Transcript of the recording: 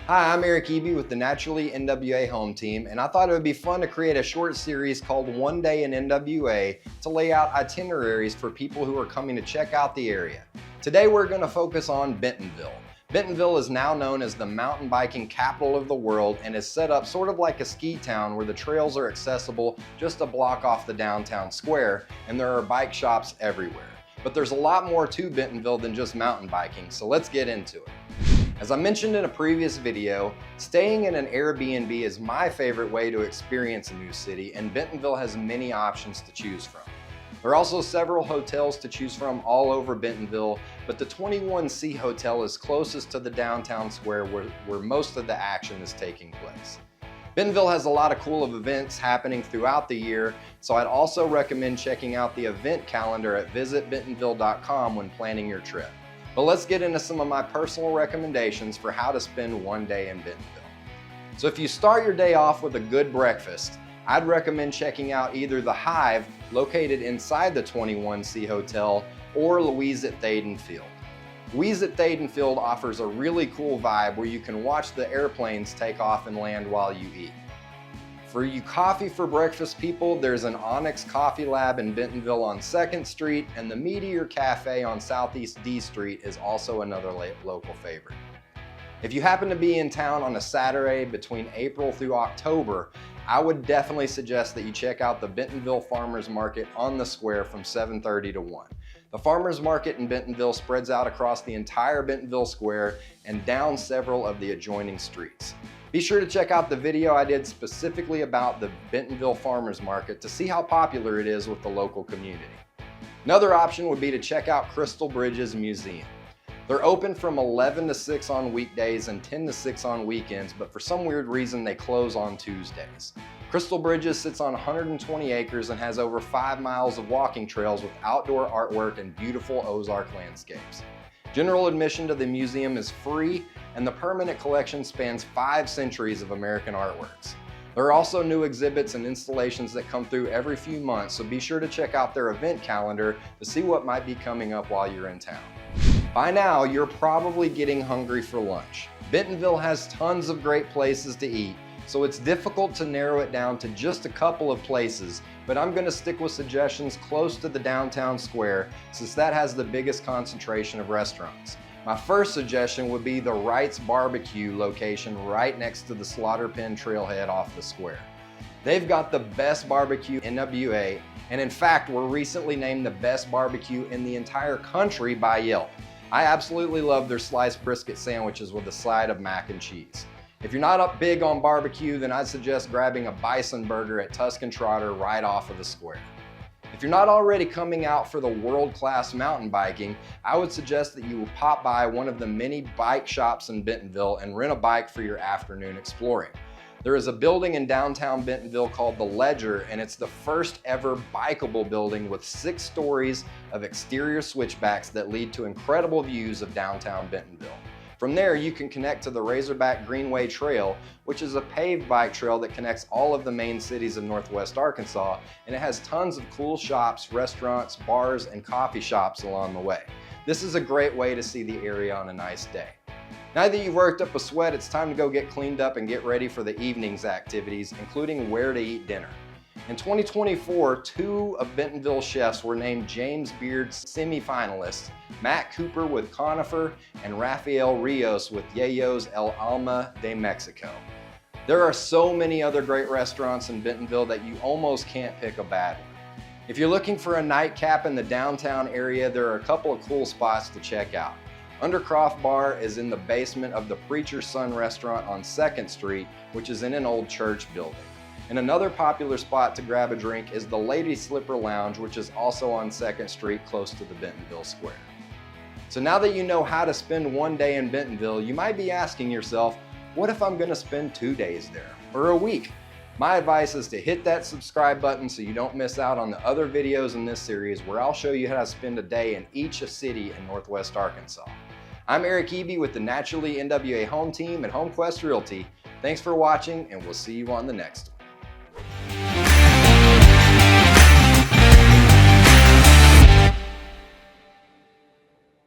Hi, I'm Eric Eby with the Naturally NWA Home Team, and I thought it would be fun to create a short series called One Day in NWA to lay out itineraries for people who are coming to check out the area. Today we're going to focus on Bentonville. Bentonville is now known as the mountain biking capital of the world and is set up sort of like a ski town where the trails are accessible just a block off the downtown square, and there are bike shops everywhere. But there's a lot more to Bentonville than just mountain biking, so let's get into it. As I mentioned in a previous video, staying in an Airbnb is my favorite way to experience a new city, and Bentonville has many options to choose from. There are also several hotels to choose from all over Bentonville, but the 21C Hotel is closest to the downtown square where most of the action is taking place. Bentonville has a lot of cool events happening throughout the year, so I'd also recommend checking out the event calendar at visitbentonville.com when planning your trip. But let's get into some of my personal recommendations for how to spend one day in Bentonville. So if you start your day off with a good breakfast, I'd recommend checking out either the Hive, located inside the 21C Hotel, or Louise at Thaden Field. Louise at Thaden Field offers a really cool vibe where you can watch the airplanes take off and land while you eat. For you coffee for breakfast people, there's an Onyx Coffee Lab in Bentonville on 2nd Street, and the Meteor Cafe on Southeast D Street is also another local favorite. If you happen to be in town on a Saturday between April through October, I would definitely suggest that you check out the Bentonville Farmers Market on the square from 7:30 to 1. The Farmers Market in Bentonville spreads out across the entire Bentonville Square and down several of the adjoining streets. Be sure to check out the video I did specifically about the Bentonville Farmers Market to see how popular it is with the local community. Another option would be to check out Crystal Bridges Museum. They're open from 11 to 6 on weekdays and 10 to 6 on weekends, but for some weird reason they close on Tuesdays. Crystal Bridges sits on 120 acres and has over 5 miles of walking trails with outdoor artwork and beautiful Ozark landscapes. General admission to the museum is free, and the permanent collection spans 5 centuries of American artworks. There are also new exhibits and installations that come through every few months, so be sure to check out their event calendar to see what might be coming up while you're in town. By now, you're probably getting hungry for lunch. Bentonville has tons of great places to eat, so it's difficult to narrow it down to just a couple of places, but I'm going to stick with suggestions close to the downtown square since that has the biggest concentration of restaurants. My first suggestion would be the Wright's Barbecue location right next to the Slaughter Pen Trailhead off the square. They've got the best barbecue in NWA, and in fact were recently named the best barbecue in the entire country by Yelp. I absolutely love their sliced brisket sandwiches with a side of mac and cheese. If you're not up big on barbecue, then I'd suggest grabbing a Bison burger at Tusk Trotter right off of the square. If you're not already coming out for the world-class mountain biking, I would suggest that you will pop by one of the many bike shops in Bentonville and rent a bike for your afternoon exploring. There is a building in downtown Bentonville called The Ledger, and it's the first ever bikeable building with 6 stories of exterior switchbacks that lead to incredible views of downtown Bentonville. From there, you can connect to the Razorback Greenway Trail, which is a paved bike trail that connects all of the main cities of Northwest Arkansas, and it has tons of cool shops, restaurants, bars, and coffee shops along the way. This is a great way to see the area on a nice day. Now that you've worked up a sweat, it's time to go get cleaned up and get ready for the evening's activities, including where to eat dinner. In 2024, 2 of Bentonville chefs were named James Beard's semi-finalists, Matt Cooper with Conifer and Rafael Rios with Yeyo's El Alma de Mexico. There are so many other great restaurants in Bentonville that you almost can't pick a bad one. If you're looking for a nightcap in the downtown area, there are a couple of cool spots to check out. Undercroft Bar is in the basement of the Preacher's Son restaurant on 2nd Street, which is in an old church building. And another popular spot to grab a drink is the Lady Slipper Lounge, which is also on 2nd Street close to the Bentonville Square. So now that you know how to spend one day in Bentonville, you might be asking yourself, what if I'm going to spend 2 days there, or a week? My advice is to hit that subscribe button so you don't miss out on the other videos in this series where I'll show you how to spend a day in each city in Northwest Arkansas. I'm Eric Eby with the Naturally NWA Home Team at HomeQuest Realty. Thanks for watching, and we'll see you on the next one.